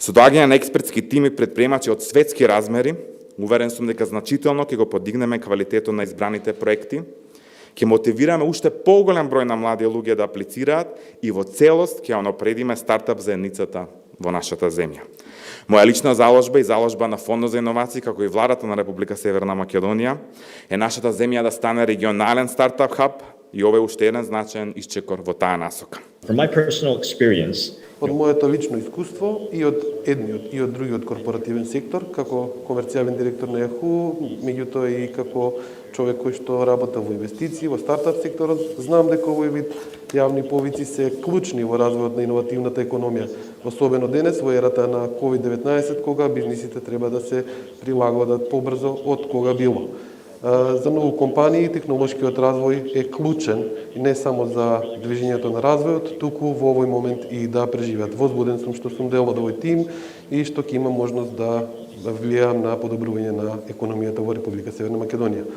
Со доаѓање на експертски тими предприемачи од светски размери, уверен сум дека значително ќе го подигнеме квалитетот на избраните проекти, ќе мотивираме уште поголем број на млади луѓе да аплицираат и во целост ќе унапредиме стартап заедницата во нашата земја. Моја лична заложба и заложба на Фондот за иновации, како и владата на Република Северна Македонија, е нашата земја да стане регионален стартап хаб и ова е уште еден значаен исчекор во таа насока. From my personal experience, Од моето лично искуство и од едниот и од другиот корпоративен сектор, како комерцијален директор на ЕХУ, меѓутоа и како човек кој што работа во инвестиции, во стартап секторот, знам дека овој вид јавни повици се клучни во развојот на иновативната економија, особено денес во ерата на COVID-19, кога бизнисите треба да се прилагодат побрзо од кога било. За многу компании технолошкиот развој е клучен не само за движењето на развојот, туку во овој момент и да преживеат. Возбуден сум што сум дел од овој тим и што ќе имам можност да влијам на подобрување на економијата во Република Северна Македонија.